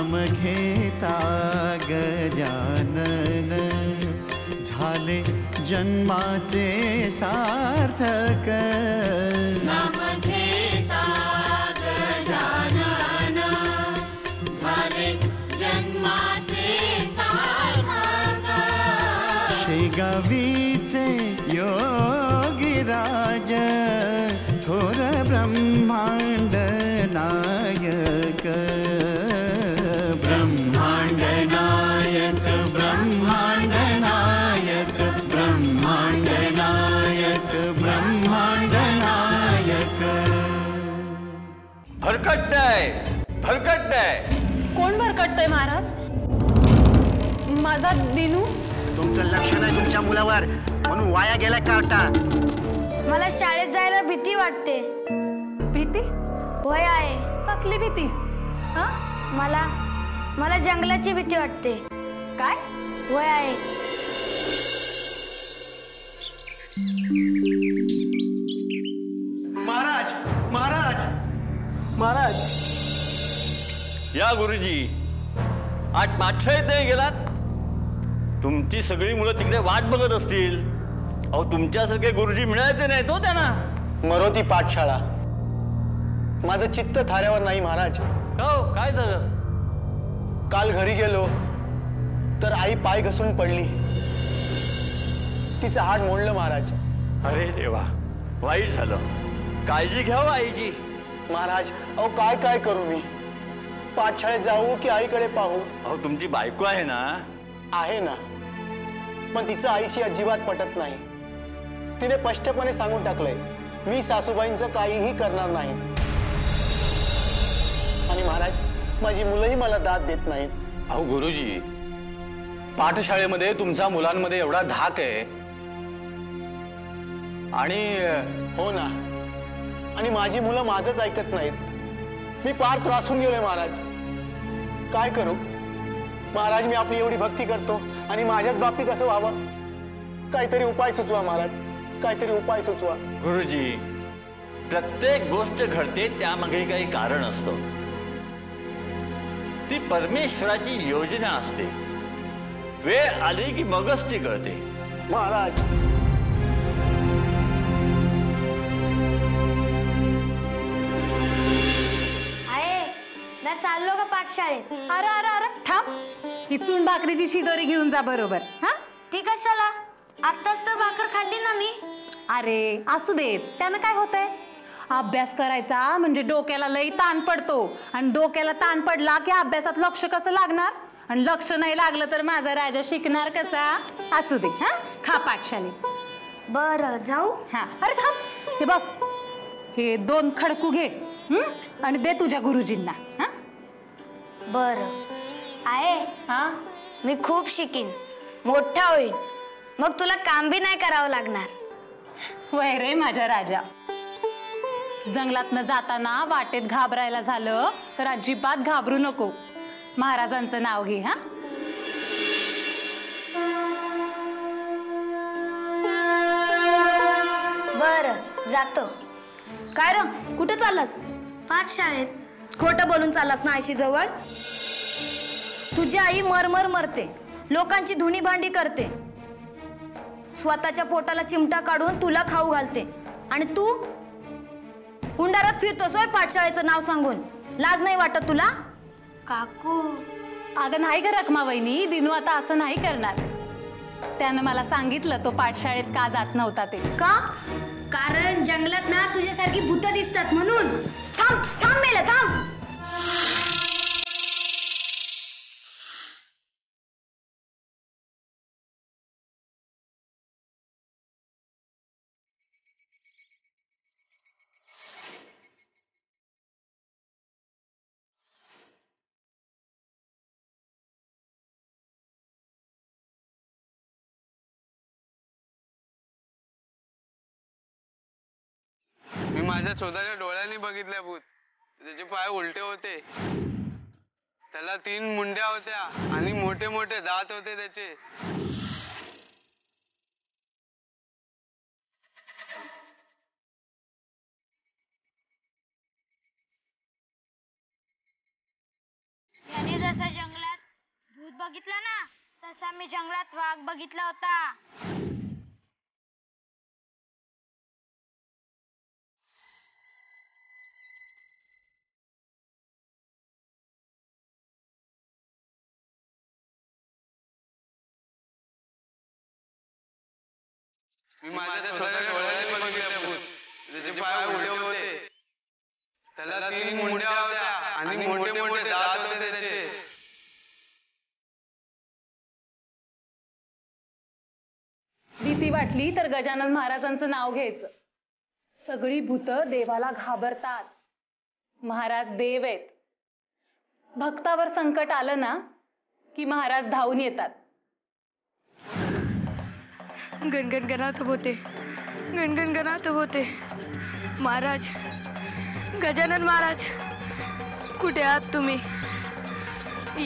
नाम घेता गजानन झाले जन्माचे सार्थक। नाम घेता गजानन झाले जन्माचे सार्थक। शेगावीचे योगीराज थोर ब्रह्मांड नायक। ब्रह्मांड नायक ब्रह्मांड नायक ब्रह्मांड नायक ब्रह्मांड नायक। भरकटतंय भरकटतंय। कोण भरकटतंय महाराज? माझा दिनू? तुमचं लक्ष नाही तुमच्या मुलावर म्हणून वाया गेलाय का आता? मला शाळेत जायला भीती वाटते। भीती? होय आहे। कसली भीती? हा? मला जंगलाची भीती वाटते। काय? होय आहे। महाराज महाराज महाराज। या गुरुजी, आज पाठशाळेत नाही गेलात? तुमची सगळी मुलं तिकडे वाट बघत असतील। अहो तुमच्यासारखे गुरुजी मिळायचे नाही तो त्यांना। मरो ती पाठशाळा, माझं चित्त थाऱ्यावर नाही महाराज। हो काय झालं? काल घरी गेलो तर आई पाय घसरून पडली, तिचं हाड मोडलं महाराज। अरे देवा, वाईट झालं। काळजी घ्यावं आईची। महाराज अहो काय काय करू मी? पाठशाळेत जाऊ की आईकडे पाहू? अहो तुमची बायको आहे ना? आहे ना, पण तिचं आईशी अजिबात पटत नाही। तिने स्पष्टपणे सांगून टाकलंय, मी सासूबाईंचं काहीही करणार नाही। आणि महाराज माझी मुलंही मला दाद देत नाहीत। अहो गुरुजी, पाठशाळेमध्ये तुमच्या मुलांमध्ये एवढा धाक आहे आणि हो ना, आणि माझी मुलं माझंच ऐकत नाहीत। मी फार त्रासून गेलोय महाराज, काय करू? महाराज मी आपली एवढी भक्ती करतो आणि माझ्याच बाबतीत असं व्हावं? काहीतरी उपाय सुचवा महाराज, काहीतरी उपाय सुचवा। गुरुजी, प्रत्येक गोष्ट घडते त्यामागे काही कारण असतं। ती परमेश्वराची योजना असते। वेळ आली की मगच ती कळते। महाराज चाललो का पाठशाळेत? अरे अरे अरे थांब, ही चून भाकरीची शिदोरी घेऊन जा बरोबर। हा ती कशाला? आत्ताच तर भाकर खाल्ली ना मी। अरे असू देत, त्यानं काय होतंय? अभ्यास करायचा म्हणजे डोक्याला लई ताण पडतो, आणि डोक्याला ताण पडला की अभ्यासात लक्ष कसं लागणार? आणि लक्ष नाही लागलं तर माझा राजा शिकणार कसा? असू दे, हा खा पाठशाळेत। बरं जाऊ? हा अरे थांब, हे बघ, हे 2 खडकू घे आणि दे तुझ्या गुरुजींना। हा बरं आहे। हा मी खूप शिकीन, मोठा होईल, मग तुला काम बी नाही करावं लागणार। वय रे माझा राजा। जंगलातनं जाताना वाटेत घाबरायला झालं तर अजिबात घाबरू नको, महाराजांचं नाव घे। हा बरं जातो। काय र, कुठे चाललास? पाठशाळेत। खोटं बोलून चाललास ना आईशी जवळ? तुझी आई मरमर मरते, लोकांची धुणी भांडी करते, स्वतःच्या पोटाला चिमटा काढून तुला खाऊ घालते, आणि तू हुंडारात फिरतोस होय पाठशाळेचं नाव सांगून? लाज नाही वाटत तुला? काकू अगं नाही ग रखमा वहिनी, दिनू आता असं नाही करणार। त्यानं मला सांगितलं तो पाठशाळेत का जात नव्हता ते। का? कारण जंगलात ना तुझ्यासारखी भूतं दिसतात म्हणून। थांब थांब मेला थांब। मी माझ्या स्वतःच्या डोळ्यांनी बघितलं भूत। त्याचे पाय उलटे होते, त्याला 3 मुंड्या होत्या आणि मोठे मोठे दात होते त्याचे। याने जर जसा जंगलात भूत बघितला ना तसा मी जंगलात वाघ बघितला होता. मी माझ्या स्वतःच्या डोळ्याने बघितले भूत. त्याचे पाय उलटे होते, त्याला 3 मुंड्या होत्या आणि मोठे मोठे दात होते त्याचे. भीती वाटली तर गजानन महाराजांचं नाव घ्यायचं. सगळी भूतं देवाला घाबरतात. महाराज देव आहेत. भक्तावर संकट आलं ना की महाराज धावून येतात. गणगण गणात होते, गणगण गणात होते. महाराज, गजानन महाराज, कुठे आहात तुम्ही?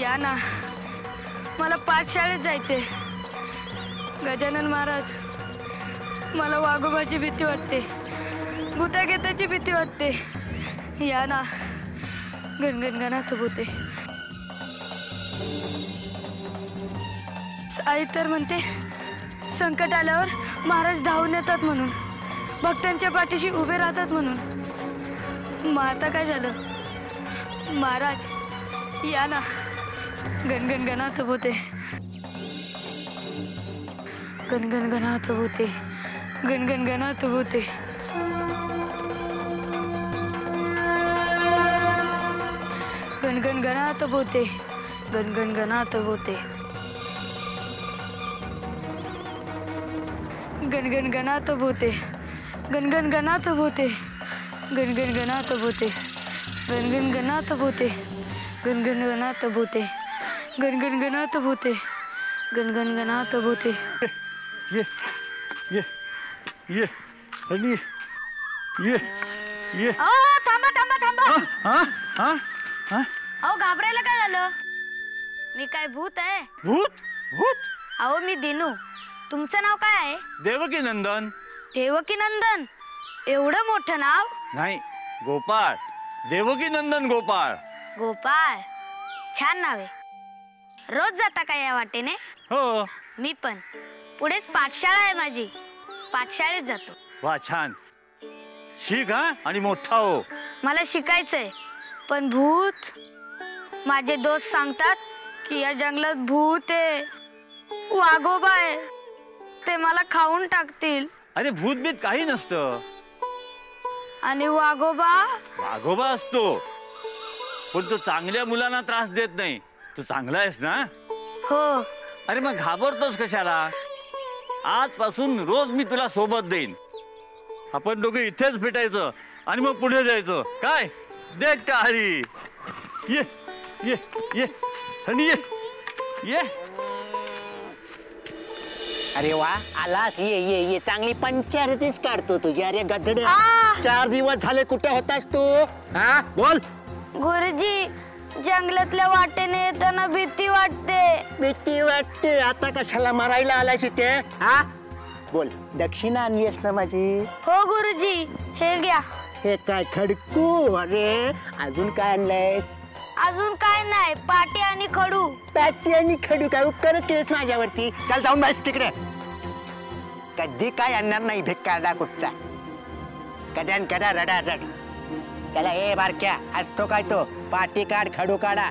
या ना, मला पाठशाळेत जायचे. गजानन महाराज, मला वाघोबाची भीती वाटते, भूतागेताची भीती वाटते. या ना, गणगण गणात होते. आई तर म्हणते संकट आल्यावर महाराज धावून येतात म्हणून, भक्तांच्या पाठीशी उभे राहतात म्हणून. मग आता काय झालं? महाराज या ना, गणगण गणात होते, गणगण गणात होते, गणगण गणात होते. गणगण गणात होते, गणगण गणात होते. गणगण गणात होते, गणगण गणात होते, गणगण गणात होते, गणगण गणात होते, गणगण गणात होते, गणगण गणात होते, गणगण गणात होते. ये ये ये आणि ये ये. थांबा थांबा थांबा. हा हा हा. अहो घाबरायला काय झालं? मी काय भूत आहे? भूत भूत. अहो मी दिनू. तुमचं नाव काय आहे? देवकी नंदन. देवकी नंदन? एवढं मोठं नाव? नाही, गोपाळ. देवकी नंदन गोपाळ. गोपाळ, छान नाव आहे. रोज जाता का या वाटेने? हो. मी पण. पुढेच पाठशाळा आहे माझी, पाठशाळेत जातो. वा, छान. शिक हा आणि मोठा हो. मला शिकायचंय, पण भूत. माझे दोस्त सांगतात की या जंगलात भूत आहे, वाघोबा आहे, ते मला खाऊन टाकतील. अरे भूत बीत काही नसतं. आणि वाघोबा? वाघोबा असतो, पण तो चांगल्या मुलांना त्रास देत नाही. तू चांगला आहेस ना? हो. अरे मग घाबरतोस कशाला? आजपासून रोज मी तुला सोबत देईन. आपण दोघे इथेच भेटायचं आणि मग पुढे जायचं. काय देख का हरी? ये ये ये आणि ये ये. अरे वा, आलास. ये ये ये, चांगली पंचायतीच काढतो तुझी. अरे गधडे, 4 दिवस झाले कुठे होतास तू? हा बोल. गुरुजी, जंगलातल्या वाटेने येताना भीती वाटते. भीती वाटते? आता कशाला मारायला आलायस इथे? हा बोल, दक्षिणा आणलीस ना माझी? हो गुरुजी, हे घ्या. हे काय खडकू? अरे अजून काय आणलंयस? अजून काय नाही, पाटी आणि खडू. पाटी आणि खडू? काय उपकार केस माझ्यावरती? चल जाऊन बस तिकडे. कधी काय आणणार नाही भिक्कारडा कुठचा. कद्यान कदा रडा रड. त्याला ए बारक्या, असतो काय तो? पाटी काढ, खडू काढा.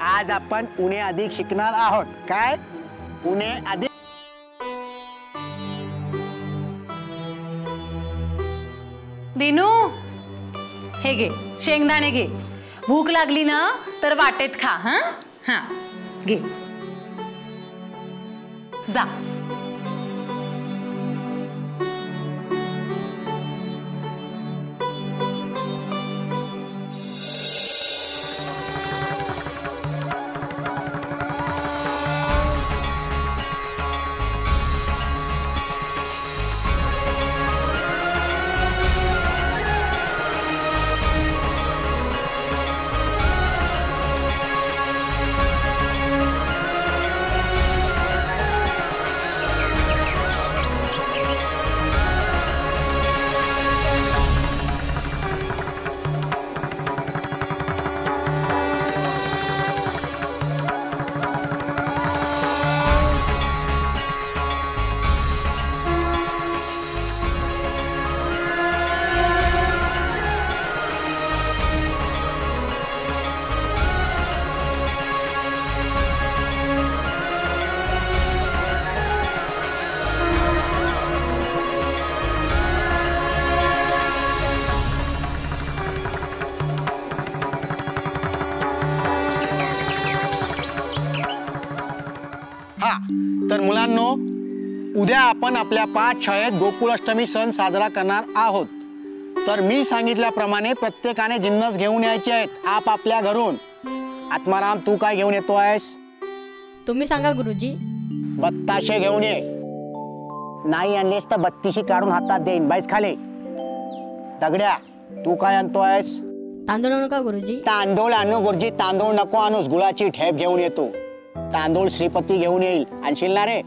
आज आपण उणे अधिक शिकणार आहोत. काय उणे अधिक? दिनू, हे घे शेंगदाणे घे. भूक लागली ना तर वाटेत खा. हा हा घे, जा. मुलांनो, उद्या आपण आपल्या पाठशाळेत गोकुळाष्टमी सण साजरा करणार आहोत. तर मी सांगितल्याप्रमाणे प्रत्येकाने जिन्नस घेऊन यायचे आहेत आपापल्या घरून. आत्माराम, तू काय घेऊन येतो आहेस? तुम्ही सांगा गुरुजी. बत्ताशे घेऊन ये. नाही आणलेस तर बत्तीशी काढून हातात देईन. बाईस खाली. दगड्या, तू काय आणतो आहेस? तांदूळ आणू का गुरुजी? तांदूळ आणू गुरुजी. तांदूळ नको आणूस, गुळाची ठेप घेऊन येतो. तांदूळ श्रीपती घेऊन येईल. आणशील ना रे?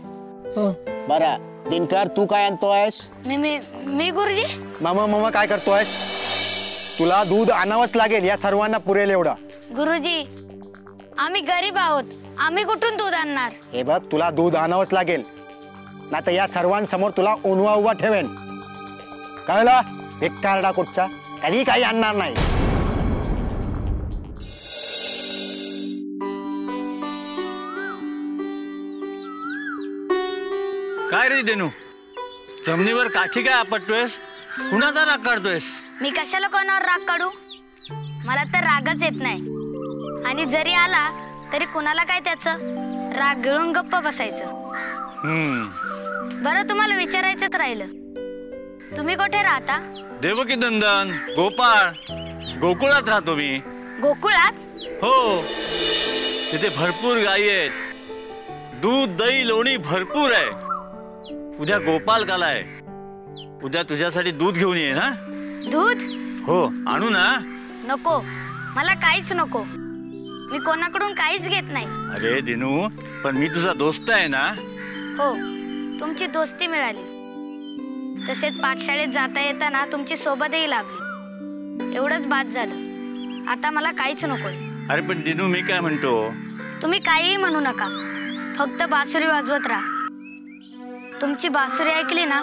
हो. बरं. दिनकर, तू काय आणतो आहेस? मी गुरुजी. मामा काय करतो आहेस? तुला दूध आणावंच लागेल. या सर्वांना पुरेल एवढं. गुरुजी, आम्ही गरीब आहोत, आम्ही कुठून दूध आणणार? हे बघ, तुला दूध आणावंच लागेल, नाही तर या सर्वांसमोर तुला ओनवा उभा ठेवेन. कळलं? भिकारडा कुठचा, कधी काही आणणार नाही. काय रे देनू, जमिनीवर काठी काय आपटतोयस? कुणाचा राग काढतोयस? मी कशाला कोणावर राग काढू? मला तर रागच येत नाही, आणि जरी आला तरी कुणाला काय त्याचं, राग गिळून गप्प बसायचं. बरं, तुम्हाला विचारायचंच राहिलं, तुम्ही कुठे राहता? देवकी नंदन, गोपाळ, गोकुळात राहतो मी. गोकुळात? हो, तिथे भरपूर गायी आहेत, दूध दही लोणी भरपूर आहे. उद्या गोपाल काला आहे, उद्या तुझ्यासाठी दूध घेऊन ये ना. दूध? हो, आणू ना? नको, मला काहीच नको, मी कोणाकडून काहीच घेत नाही. अरे दिनू, पण मी तुझा दोस्त आहे ना. हो, तुमची दोस्ती मिळाली, तसेच पाठशाळेत जाता येताना तुमची सोबतही लाभली, एवढंच बाद झालं. आता मला काहीच नकोय. अरे पण दिनू, मी काय म्हणतो, तुम्ही काहीही म्हणू नका, फक्त बासुरी वाजवत राहा. तुमची बासुरी ऐकली ना,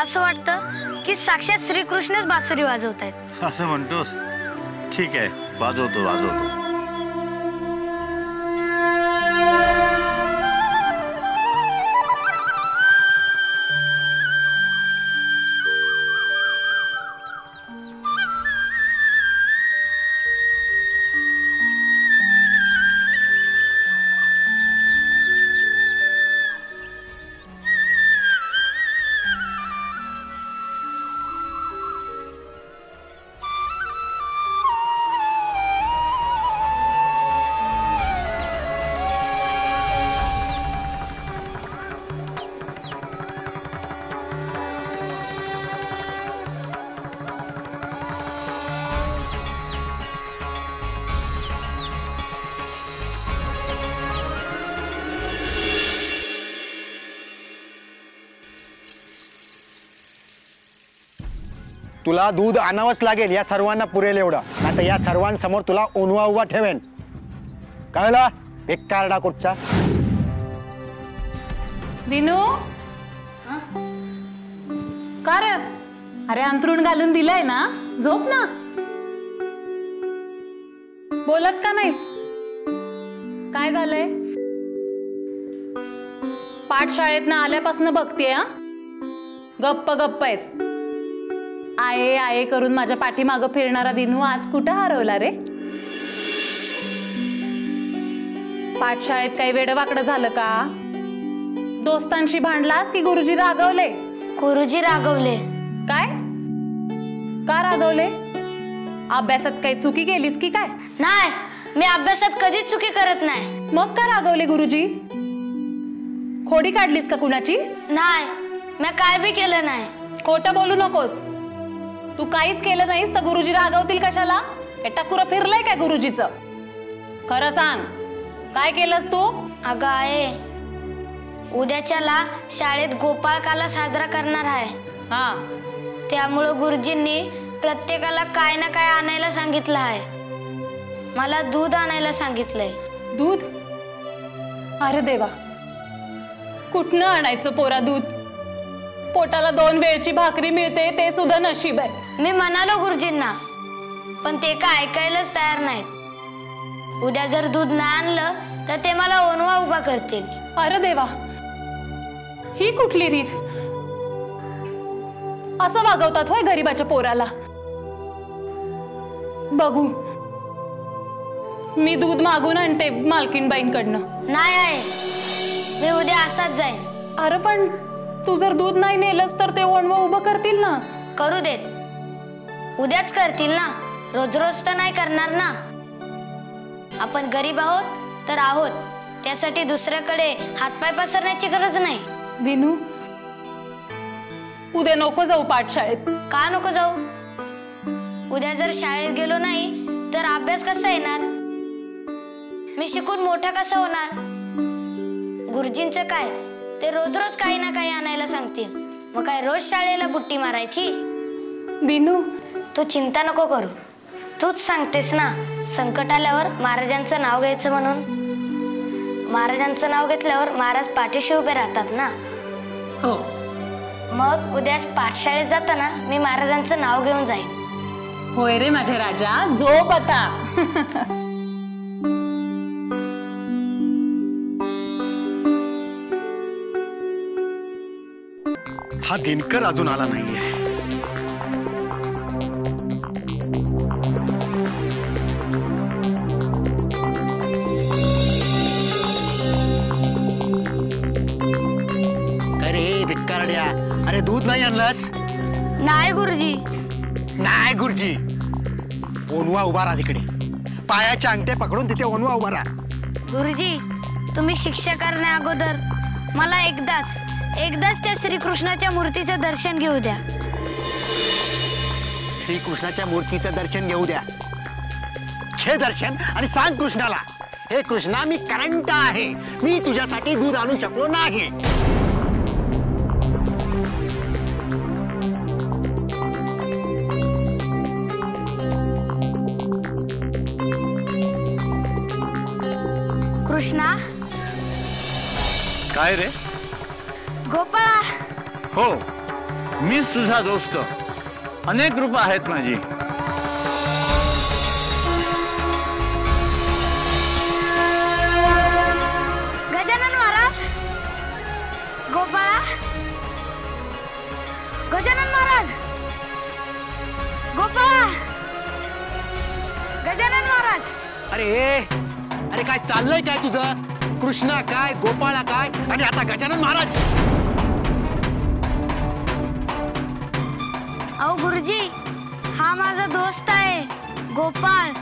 असं वाटतं की साक्षात श्रीकृष्णच बासुरी वाजवतायत. असं म्हणतोस? ठीक आहे, वाजवतो. तुला दूध आणावंच लागेल, या सर्वांना पुरेल एवढं, नाही तर या सर्वांसमोर तुला ओनवा उभा ठेवेन. कळलं? भिकारडा कुठचा. दिनू, का रे? अरे अंथरूण घालून दिलंय ना, झोप ना. बोलत का नाहीस? काय झालंय? पाठशाळेत ना आल्यापासून बघतीये. गप्प आहेस. आये करून माझ्या पाठीमागं फिरणारा दिनू आज कुठं हरवला रे? पाठशाळेत काही वेडवाकडं झालं का? दोस्तांशी भांडलास की गुरुजी रागवले? गुरुजी रागवले. काय? का रागवले? अभ्यासात काही चुकी केलीस की काय? नाही, मी अभ्यासात कधीच चुकी करत नाही. मग का रागवले गुरुजी? खोडी काढलीस का कुणाची? नाही, मी काय बी केलं नाही. खोटं बोलू नकोस. तू काहीच केलं नाहीस तर गुरुजी रागवतील कशाला? टकुरं फिरलंय काय गुरुजीचं? खरं सांग, काय केलंस तू? अगं आहे, उद्याच्याला शाळेत गोपाळकाला साजरा करणार आहे. हा, त्यामुळं गुरुजींनी प्रत्येकाला काय ना काय आणायला सांगितलं आहे. मला दूध आणायला सांगितलंय. दूध? अरे देवा, कुठनं आणायचं पोरा दूध? पोटाला 2 वेळची भाकरी मिळते ते सुद्धा नशीब आहे. मी म्हणालो गुरुजींना, पण ते काय ऐकायलाच तयार नाहीत. उद्या जर दूध नाही आणलं तर ते मला ओनवा उभा करतील. अरे देवा, ही कुठली रीत? असं वागवतात होय गरीबाच्या पोराला? बघू, मी दूध मागून आणते मालकीणबाईंकडनं. नाही आहे, मी उद्या असाच जाईन. अरे पण तू जर दूध नाही नेलंस तर ते वणवं उभं करतील ना. करू देत, उद्याच करतील ना, रोज रोज तर नाही करणार ना. आपण गरीब आहोत तर आहोत, त्यासाठी दुसऱ्याकडे हातपाय पसरण्याची गरज नाही. दिनू, उद्या नको जाऊ पाठशाळेत. का नको जाऊ? उद्या जर शाळेत गेलो नाही तर अभ्यास कसा येणार? मी शिकून मोठा कसा होणार? गुरुजींचं काय, ते रोज रोज काही ना काही आणायला सांगतील, मग काय रोज शाळेला बुट्टी मारायची? दिनू, तू चिंता नको करू. तूच सांगतेस ना संकट आल्यावर महाराजांचं नाव घ्यायचं म्हणून. महाराजांचं नाव घेतल्यावर महाराज पाठीशी उभे राहतात ना. हो. मग उद्या पाठशाळेत जाताना मी महाराजांचं नाव घेऊन जाईन. होय रे माझ्या राजा, झोप आता. हा दिनकर अजून आला नाहीये. अरे भिक्कारड्या, अरे दूध नाही आणलंस? नाही गुरुजी. नाही गुरुजी. ओनवा उभा राहा तिकडे, पायाच्या अंगठे पकडून तिथे ओनवा उभा राहा. गुरुजी, तुम्ही शिक्षा करण्या अगोदर मला एकदाच त्या श्रीकृष्णाच्या मूर्तीचं दर्शन घेऊ द्या. श्रीकृष्णाच्या मूर्तीचं दर्शन घेऊ द्या. घे दर्शन आणि सांग कृष्णाला, हे कृष्णा, मी करंट आहे, मी तुझ्यासाठी दूध आणू शकलो नाही. कृष्णा. काय रे? गोपाळा. हो, मी तुझा दोस्त. अनेक रूपं आहेत माझी. गजानन महाराज. गोपाळा. गजानन महाराज. गोपाळा. गजानन महाराज. अरे काय चाललंय काय तुझं? कृष्णा काय, गोपाळा काय, आणि आता गजानन महाराज. अहो गुरुजी, हा माझा दोस्त आहे गोपाळ.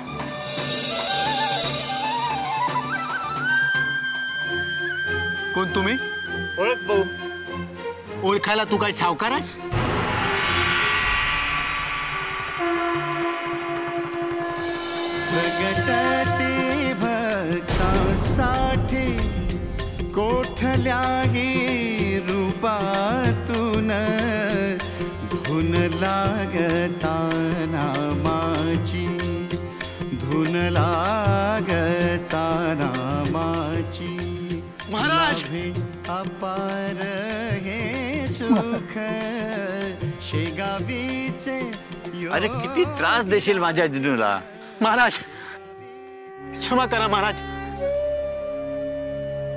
कोण तुम्ही? ओळख भाऊ. ओळखायला तू काय सावकार आहेस? प्रगटते भक्तासाठी कोठल्याही रूपातून धुन लागता नामाची, धुन लागता नामाची. महाराज, अपार हे सुख शेगावीचे. अरे किती त्रास देशील माझ्या दिनूला. महाराज क्षमा करा महाराज.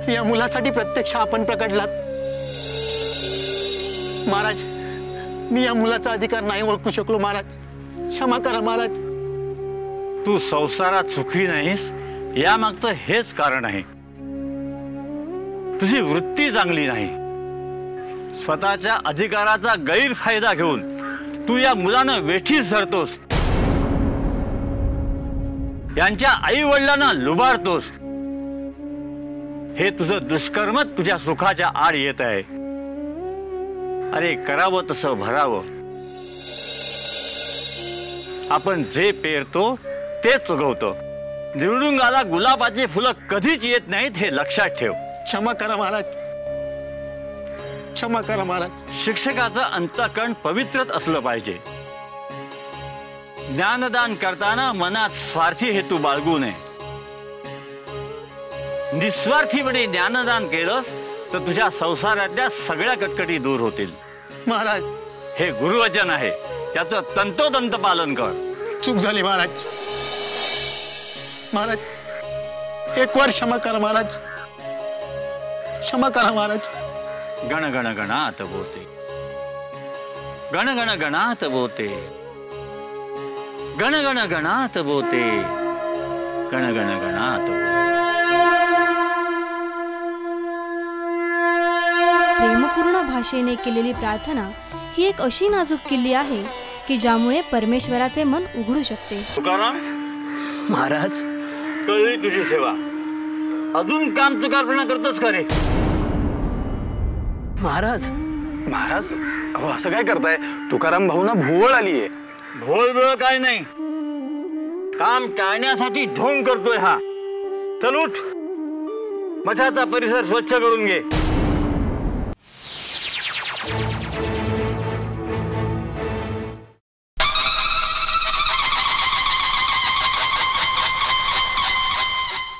या मुलासाठी प्रत्यक्ष आपण प्रकटलात. महाराज, मी या मुलाचा अधिकार नाही ओळखू शकलो महाराज. क्षमा करा महाराज. तू संसारात सुखी नाहीस यामागचं हेच कारण आहे. तुझी वृत्ती चांगली नाही. स्वतःच्या अधिकाराचा गैरफायदा घेऊन तू या मुलानं वेठीस धरतोस, यांच्या आई वडिलांना लुबाडतोस. हे तुझं दुष्कर्म तुझ्या सुखाच्या आड येत आहे. अरे करावं तसं भरावं. आपण जे पेरतो तेच उगवतो. निवडुंगाला गुलाबाची फुलं कधीच येत नाहीत हे लक्षात ठेव. क्षमा करा महाराज. क्षमा करा महाराज. शिक्षकाचं अंतःकरण पवित्रच असलं पाहिजे. ज्ञानदान करताना मनात स्वार्थी हेतू बाळगू नये. निस्वार्थीपणे ज्ञानदान केलंस तर तुझ्या संसारातल्या सगळ्या कटकटी दूर होतील. महाराज, हे गुरुवचन आहे, त्याचं तंतोतंत पालन कर. चूक झाली महाराज. महाराज, एक वर क्षमा करा महाराज. क्षमा करा महाराज. गण गण गणात बोते, गण गण गणात बोते, गण गण गणात बोते, गण गण गणात बोते. भाषेने केलेली प्रार्थना ही एक अशी नाजूक किल्ली आहे की ज्यामुळे परमेश्वराचे मन उघडू शकते. तुकाराम, महाराज, कळली तुझी सेवा. अजून काम चुकारपणा करतोस का रे? महाराज, महाराज, अहो असं काय करताय? तुकाराम भाऊना भोवळ आलीये. भोळ बिळ काय नाही, काम टाळण्यासाठी ढोंग करतोय हा. चल उठ, मठाचा परिसर स्वच्छ करून घे.